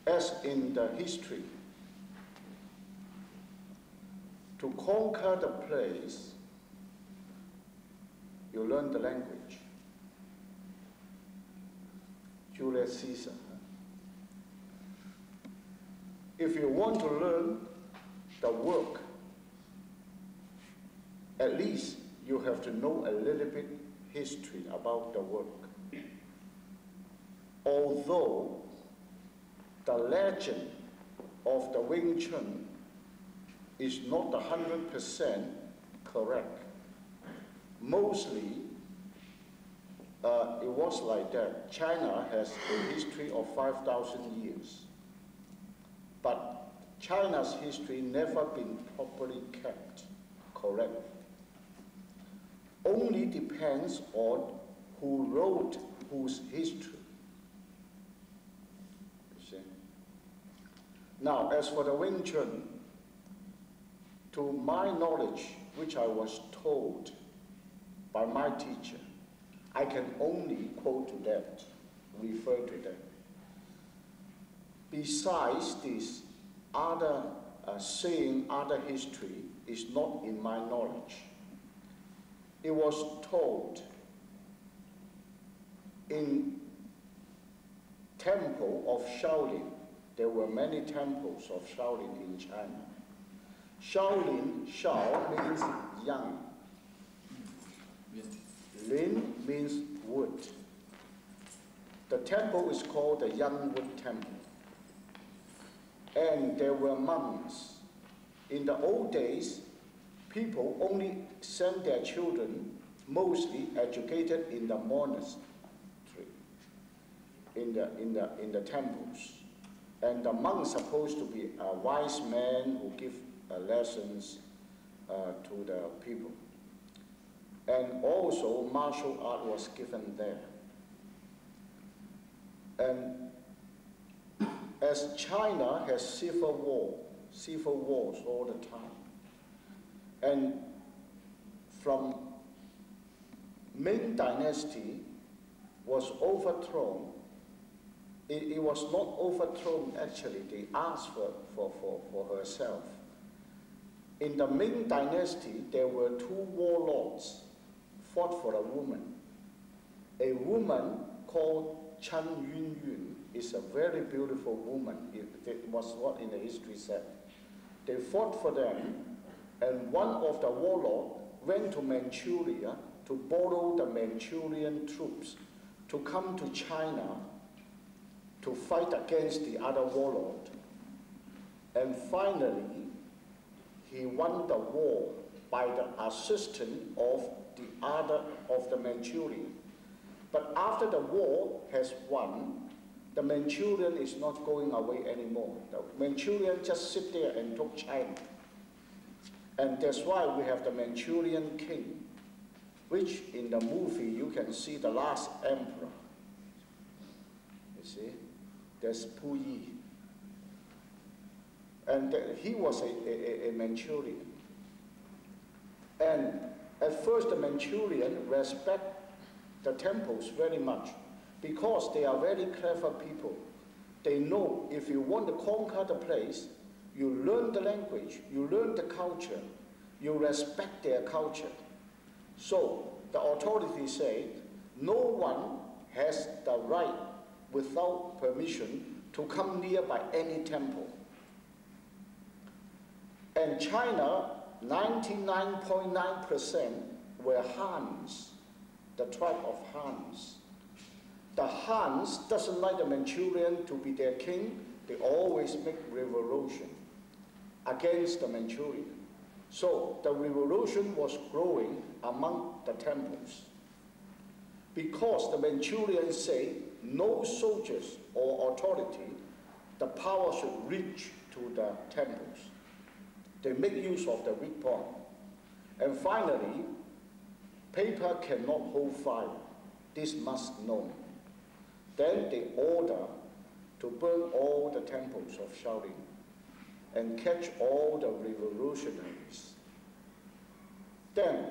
as in the history, to conquer the place, you learn the language. Julius Caesar. If you want to learn the work, at least you have to know a little bit history about the work. Although the legend of the Wing-chun is not 100% correct. Mostly, it was like that. China has a history of 5,000 years. But China's history never been properly kept correct. Only depends on who wrote whose history. You see? Now, as for the Wing-chun, to my knowledge, which I was told by my teacher, I can only quote to that, refer to that. Besides this, other saying, other history is not in my knowledge. It was told in temple of Shaolin. There were many temples of Shaolin in China. Shaolin, Shao means young. Lin means wood. The temple is called the Young Wood Temple. And there were monks. In the old days, people only sent their children, mostly educated in the monastery, in the temples. And the monks supposed to be a wise man who give lessons to the people. And also martial art was given there. And as China has civil wars all the time, and from Ming Dynasty was overthrown. It was not overthrown actually, they asked for herself. In the Ming Dynasty, there were two warlords fought for a woman. A woman called Chen Yun is a very beautiful woman. It was what in the history said. They fought for them, and one of the warlords went to Manchuria to borrow the Manchurian troops to come to China to fight against the other warlord. And finally, he won the war by the assistance of the Manchurian. But after the war has won, the Manchurian is not going away anymore. The Manchurian just sit there and took China. And that's why we have the Manchurian king, which in the movie you can see the last emperor. You see, there's Puyi. And he was a Manchurian. And at first the Manchurian respect the temples very much because they are very clever people. They know if you want to conquer the place, you learn the language, you learn the culture, you respect their culture. So the authorities say no one has the right without permission to come nearby any temple. And China, 99.9% were Hans, the tribe of Hans. The Hans doesn't like the Manchurian to be their king. They always make revolution against the Manchurian. So the revolution was growing among the temples. Because the Manchurians say no soldiers or authority, the power should reach to the temples. They make use of the weak point. And finally, paper cannot hold fire. This must know. Then they order to burn all the temples of Shaolin and catch all the revolutionaries. Then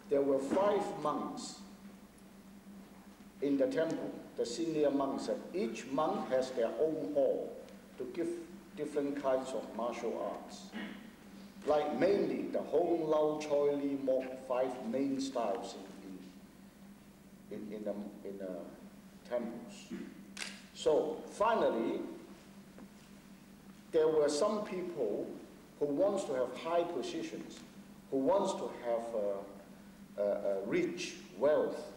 there were 5 monks in the temple. the senior monks, that each monk has their own hall to give different kinds of martial arts. Like mainly the Hong Lao Choi Li Mok 5 main styles in the temples. So finally, there were some people who wants to have high positions, who wants to have rich wealth.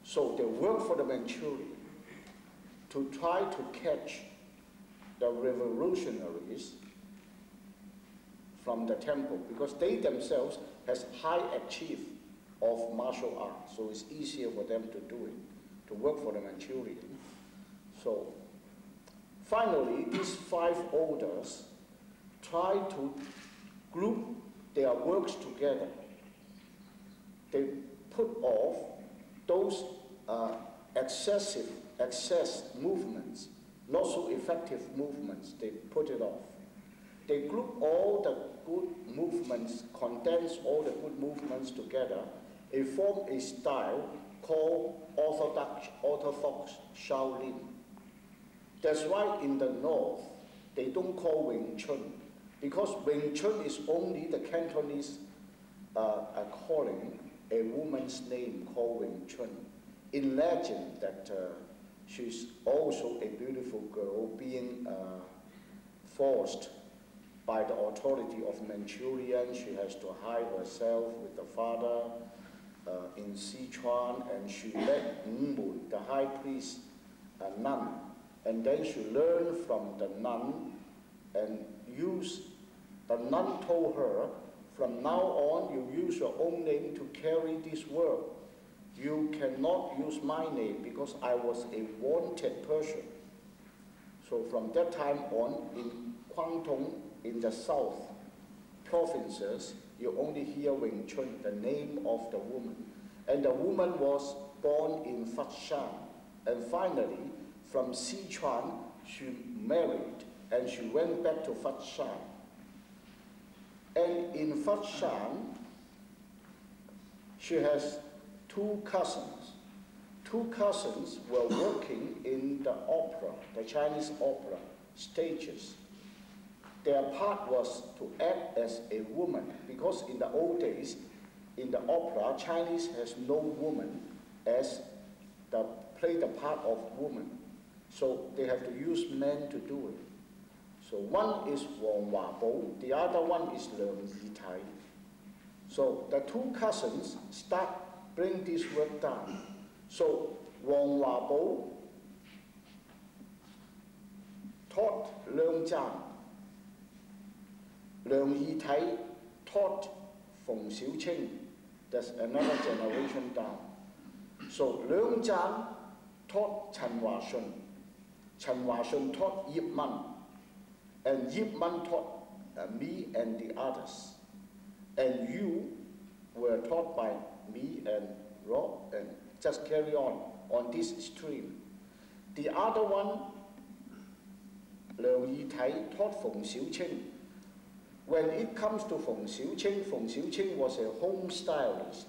So they work for the Manchurian to try to catch the revolutionaries from the temple, because they themselves has high achievement of martial arts, so it's easier for them to do it, to work for the Manchurian. So finally, these 5 orders try to group their works together. They put off those excess movements, not so effective movements. They put it off. They group all the good movements, condense all the good movements together, and form a style called Orthodox Shaolin. That's why in the north, they don't call Wing-chun, because Wing-chun is only the Cantonese calling a woman's name called Wing-chun. In legend that she's also a beautiful girl being forced by the authority of Manchurian. She has to hide herself with the father in Sichuan, and she let Mun, the high priest, a nun, and then she learned from the nun and the nun told her, from now on you use your own name to carry this work. You cannot use my name because I was a wanted person. So from that time on, in Guangdong, in the south provinces, you only hear Wing-chun, the name of the woman. And the woman was born in Fatshan. And finally, from Sichuan, she married and she went back to Fatshan. And in Fatshan, she has 2 cousins. 2 cousins were working in the opera, the Chinese opera stages. Their part was to act as a woman, because in the old days, in the opera, Chinese has no woman as play the part of woman. So they have to use men to do it. So one is Wang Wabo, the other one is Leung Yitai. So the 2 cousins bring this work down. So Wang Wabo taught Leung Zhang. Leung Yitai taught Feng Xiuqing. That's another generation down. So Leung Zhang taught Chen Huashun. Chen Huashun taught Yip Man. And Yip Man taught me and the others. And you were taught by me and Rob, and just carry on this stream. The other one, Leung Yitai, taught Feng Xiuqing. When it comes to Feng Xiuqing was a home stylist.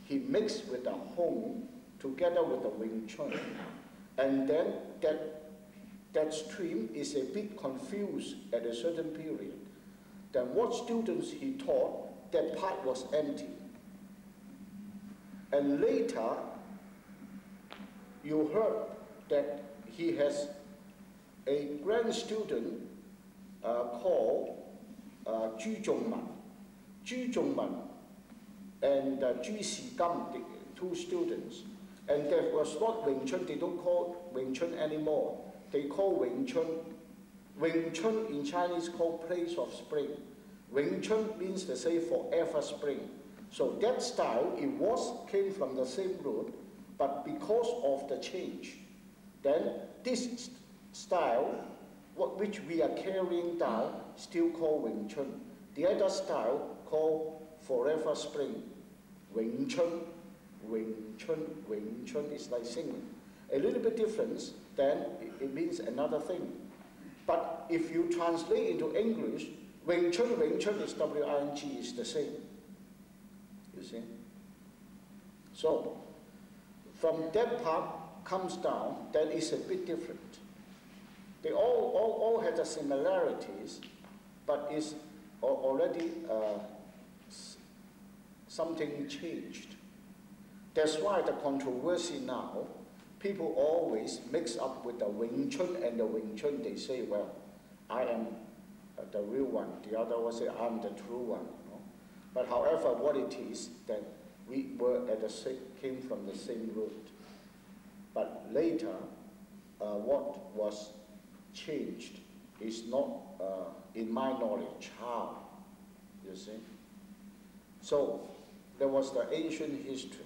He mixed with the Hong together with the Wing-chun. And then that stream is a bit confused at a certain period. Then what students he taught, that part was empty. And later, you heard that he has a grand student called Zhu Zhongman. Zhu Zhongman and Zhu Xigam, the 2 students. And there was not Wing-chun, they don't call Wing-chun anymore. They call Wing-chun. Wing-chun in Chinese called place of spring. Wing-chun means to say forever spring. So that style, came from the same root, but because of the change, then this style, which we are carrying down, still called Wing-chun. The other style called forever spring. Wing-chun, Wing-chun, Wing-chun is like singing. A little bit difference, then it means another thing. But if you translate into English, Wing-chun, Wing-chun is W-I-N-G, is the same. You see? So, from that part comes down, then it's a bit different. They all had the similarities, but it's already something changed. That's why the controversy now, people always mix up with the Wing-chun, and the Wing-chun, they say, well, I am the real one. The other will say, I'm the true one. You know? But however, what it is, that we were came from the same root. But later, what was changed is not, in my knowledge, how, you see. So there was the ancient history.